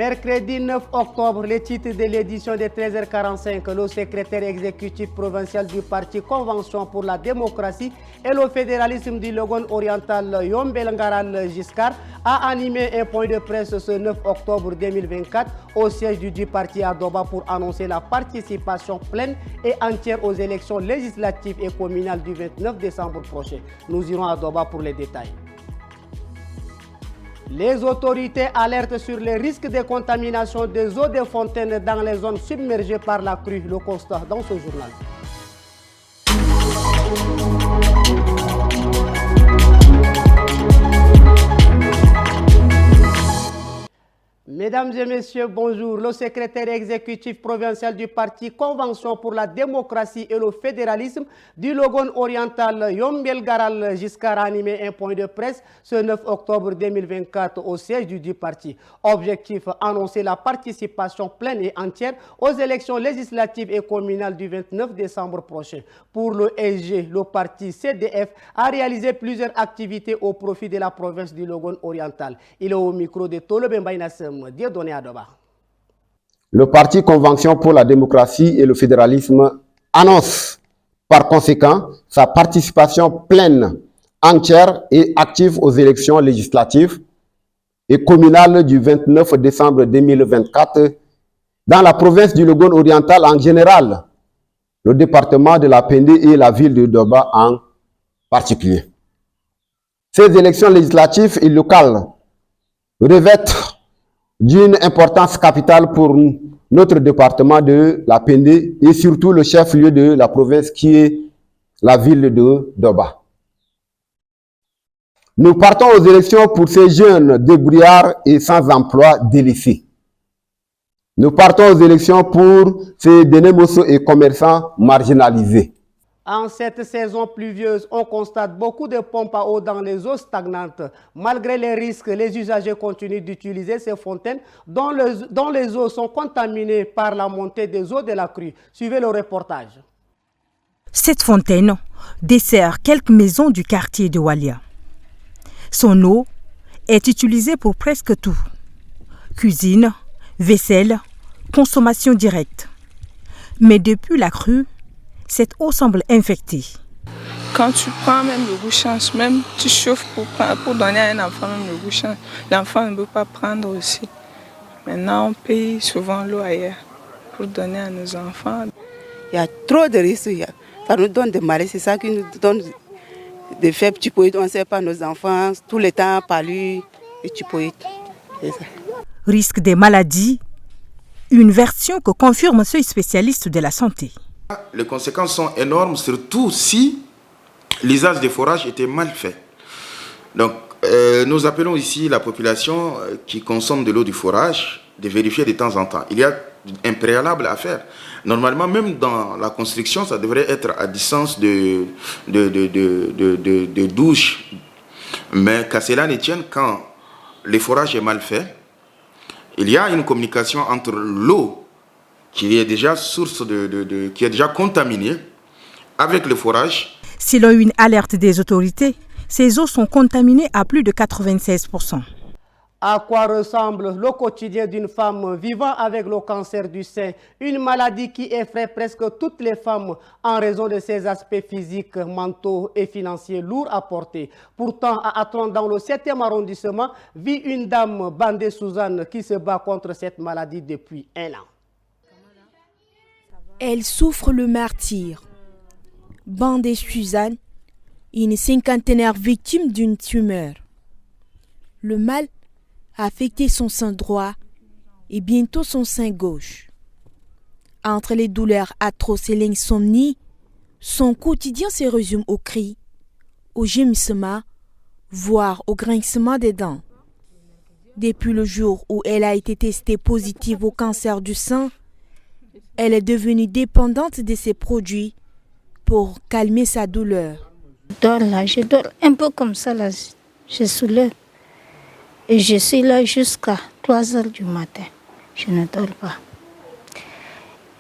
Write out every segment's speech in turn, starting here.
Mercredi 9 octobre, le titre de l'édition de 13h45, le secrétaire exécutif provincial du parti Convention pour la démocratie et le fédéralisme du Logone oriental Yombel Ngaral Giscard a animé un point de presse ce 9 octobre 2024 au siège du parti à Doba pour annoncer la participation pleine et entière aux élections législatives et communales du 29 décembre prochain. Nous irons à Doba pour les détails. Les autorités alertent sur les risques de contamination des eaux de fontaine dans les zones submergées par la crue. Le constat dans ce journal. Mesdames et messieurs, bonjour. Le secrétaire exécutif provincial du parti Convention pour la démocratie et le fédéralisme du Logone oriental Yombel Ngaral Giscard a animé un point de presse ce 9 octobre 2024 au siège du parti. Objectif, annoncer la participation pleine et entière aux élections législatives et communales du 29 décembre prochain. Pour le SG, le parti CDF a réalisé plusieurs activités au profit de la province du Logone oriental. Il est au micro de Tolo Bembaïnassem. Le parti Convention pour la démocratie et le fédéralisme annonce par conséquent sa participation pleine, entière et active aux élections législatives et communales du 29 décembre 2024 dans la province du Logone oriental en général, le département de la Pendé et la ville de Doba en particulier. Ces élections législatives et locales revêtent d'une importance capitale pour notre département de la Pendé et surtout le chef-lieu de la province qui est la ville de Doba. Nous partons aux élections pour ces jeunes débrouillards et sans emploi délaissés. Nous partons aux élections pour ces dénémosos et commerçants marginalisés. En cette saison pluvieuse, on constate beaucoup de pompes à eau dans les eaux stagnantes. Malgré les risques, les usagers continuent d'utiliser ces fontaines dont les eaux sont contaminées par la montée des eaux de la crue. Suivez le reportage. Cette fontaine dessert quelques maisons du quartier de Walia. Son eau est utilisée pour presque tout. Cuisine, vaisselle, consommation directe. Mais depuis la crue, cette eau semble infectée. Quand tu prends même le bouchage, même tu chauffes pour donner à un enfant même le bouchage, l'enfant ne peut pas prendre aussi. Maintenant, on paye souvent l'eau ailleurs pour donner à nos enfants. Il y a trop de risques. Ça nous donne des maladies, c'est ça qui nous donne des faibles typhoïdes. On ne sait pas, nos enfants, tout le temps, palu et typhoïdes. Risque des maladies, une version que confirment ceux spécialistes de la santé. Les conséquences sont énormes, surtout si l'usage des forages était mal fait. Donc, nous appelons ici la population qui consomme de l'eau du forage de vérifier de temps en temps. Il y a un préalable à faire. Normalement, même dans la construction, ça devrait être à distance de douche. Mais qu'à cela ne tienne, quand le forage est mal fait, il y a une communication entre l'eau qui est déjà source qui est déjà contaminée avec le forage. Selon une alerte des autorités, ces eaux sont contaminées à plus de 96%. À quoi ressemble le quotidien d'une femme vivant avec le cancer du sein, une maladie qui effraie presque toutes les femmes en raison de ses aspects physiques, mentaux et financiers lourds à porter. Pourtant, à Atron, dans le 7e arrondissement, vit une dame, Bandé Suzanne, qui se bat contre cette maladie depuis 1 an. Elle souffre le martyre. Bandé Suzanne, une cinquantenaire victime d'une tumeur. Le mal a affecté son sein droit et bientôt son sein gauche. Entre les douleurs atroces et l'insomnie, son quotidien se résume aux cris, au gémissement, voire au grincement des dents. Depuis le jour où elle a été testée positive au cancer du sein, elle est devenue dépendante de ces produits pour calmer sa douleur. Je dors un peu comme ça, là. Je soulève. Et je suis là jusqu'à 3 heures du matin. Je ne dors pas.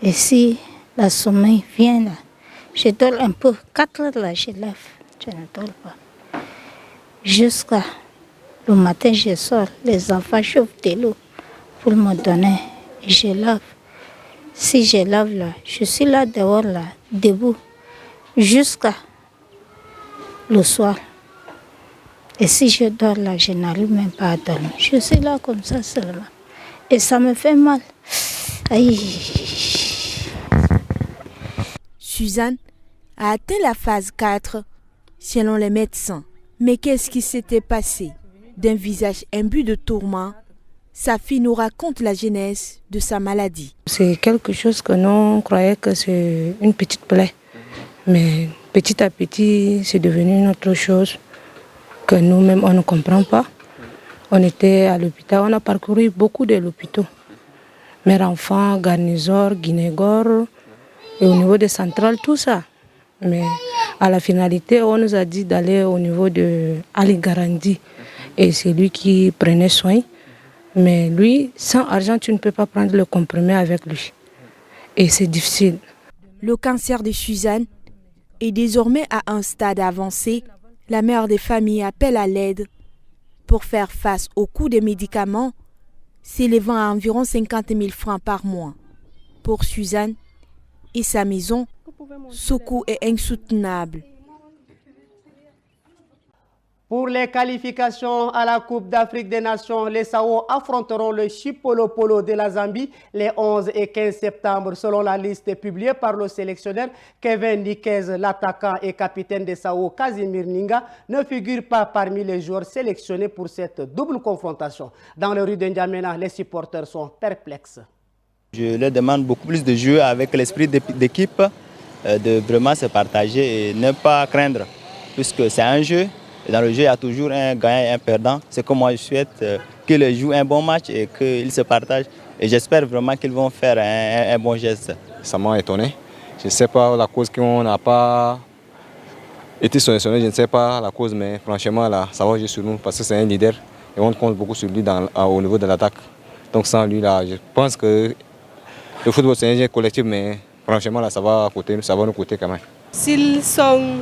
Et si la sommeil vient, là, je dors un peu. 4 heures, là, je lève. Je ne dors pas. Jusqu'à le matin, je sors. Les enfants chauffent de l'eau. pour me donner. Je lave. Si je lave là, je suis là dehors, là, debout, jusqu'à le soir. Et si je dors là, je n'arrive même pas à dormir. Je suis là comme ça seulement. Et ça me fait mal. Aïe. Suzanne a atteint la phase 4 selon les médecins. Mais qu'est-ce qui s'était passé? D'un visage imbu de tourment, sa fille nous raconte la genèse de sa maladie. C'est quelque chose que nous croyons que c'est une petite plaie. Mais petit à petit, c'est devenu une autre chose que nous-mêmes, on ne comprend pas. On était à l'hôpital, on a parcouru beaucoup de l'hôpital. Mère enfant, Garnizor, Guinégor, et au niveau des centrales, tout ça. Mais à la finalité, on nous a dit d'aller au niveau de Ali Garandi. Et c'est lui qui prenait soin. Mais lui, sans argent, tu ne peux pas prendre le comprimé avec lui. Et c'est difficile. Le cancer de Suzanne est désormais à un stade avancé. La mère des familles appelle à l'aide pour faire face au coût des médicaments, s'élevant à environ 50 000 francs par mois. Pour Suzanne et sa maison, ce coût est insoutenable. Pour les qualifications à la Coupe d'Afrique des Nations, les Sao affronteront le Chipolo Polo de la Zambie les 11 et 15 septembre. Selon la liste publiée par le sélectionneur Kevin Niquez, l'attaquant et capitaine des Sao, Casimir Ninga, ne figure pas parmi les joueurs sélectionnés pour cette double confrontation. Dans les rues de N'Djamena, les supporters sont perplexes. Je leur demande beaucoup plus de jouer avec l'esprit d'équipe, de vraiment se partager et ne pas craindre, puisque c'est un jeu. Et dans le jeu, il y a toujours un gagnant et un perdant. C'est comme moi, je souhaite qu'ils jouent un bon match et qu'ils se partagent. Et j'espère vraiment qu'ils vont faire un bon geste. Ça m'a étonné. Je ne sais pas la cause qu'on n'a pas été sélectionné, je ne sais pas la cause, mais franchement, là, ça va jouer sur nous parce que c'est un leader et on compte beaucoup sur lui au niveau de l'attaque. Donc sans lui, là, je pense que le football, c'est un jeu collectif, mais franchement, là, ça va nous coûter quand même. S'ils sont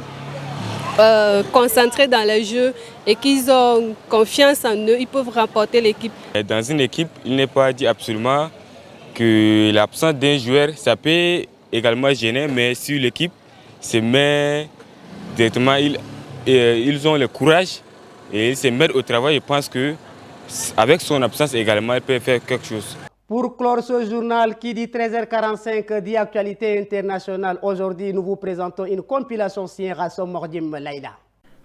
concentrés dans le jeu et qu'ils ont confiance en eux, ils peuvent remporter l'équipe. Dans une équipe, il n'est pas dit absolument que l'absence d'un joueur, ça peut également gêner, mais sur l'équipe, se met directement, ils ont le courage et ils se mettent au travail. Je pense qu'avec son absence également, ils peuvent faire quelque chose. Pour clore ce journal qui dit 13h45 dit actualité internationale, aujourd'hui nous vous présentons une compilation signée Rassom Mordim Laïla.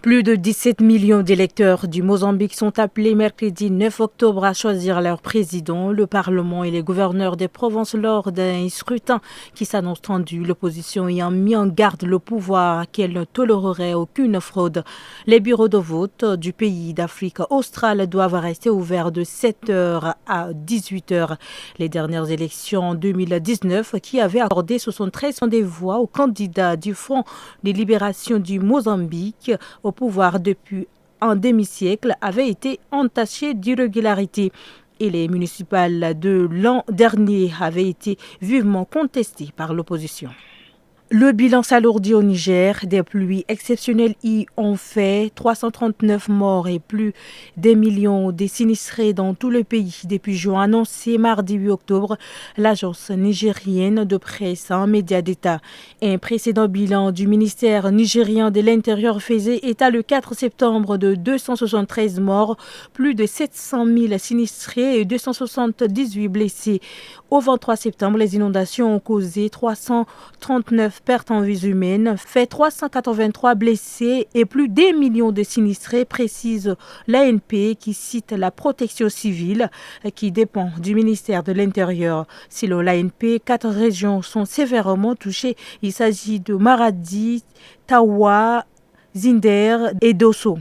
Plus de 17 millions d'électeurs du Mozambique sont appelés mercredi 9 octobre à choisir leur président. Le Parlement et les gouverneurs des provinces lors d'un scrutin qui s'annonce tendu. L'opposition ayant mis en garde le pouvoir qu'elle ne tolérerait aucune fraude. Les bureaux de vote du pays d'Afrique australe doivent rester ouverts de 7h à 18h. Les dernières élections en 2019 qui avaient accordé 73 des voix aux candidats du Front de libération du Mozambique au pouvoir depuis un demi-siècle avaient été entachées d'irrégularités et les municipales de l'an dernier avaient été vivement contestées par l'opposition. Le bilan s'alourdit au Niger. Des pluies exceptionnelles y ont fait 339 morts et plus d'1 million de sinistrés dans tout le pays depuis juin, annoncé mardi 8 octobre l'agence nigérienne de presse, un média d'État. Un précédent bilan du ministère nigérien de l'Intérieur faisait état le 4 septembre de 273 morts, plus de 700 000 sinistrés et 278 blessés. Au 23 septembre, les inondations ont causé 339 pertes en vies humaines, fait 383 blessés et plus d'1 million de sinistrés, précise l'ANP qui cite la protection civile qui dépend du ministère de l'Intérieur. Selon l'ANP, 4 régions sont sévèrement touchées. Il s'agit de Maradi, Tawa, Zinder et Dosso.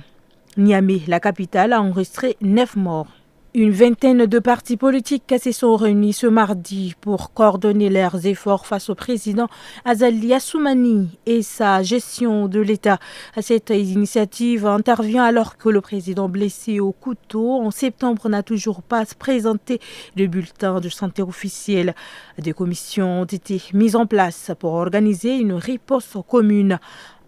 Niamey, la capitale, a enregistré 9 morts. Une vingtaine de partis politiques se sont réunis ce mardi pour coordonner leurs efforts face au président Azali Assoumani et sa gestion de l'État. Cette initiative intervient alors que le président blessé au couteau en septembre n'a toujours pas présenté de bulletin de santé officiel. Des commissions ont été mises en place pour organiser une riposte commune.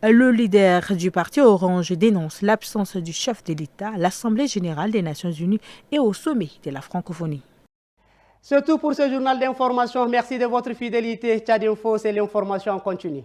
Le leader du parti Orange dénonce l'absence du chef de l'État à l'Assemblée générale des Nations unies et au sommet de la francophonie. C'est tout pour ce journal d'information. Merci de votre fidélité. Tchad Info, c'est l'information en continu.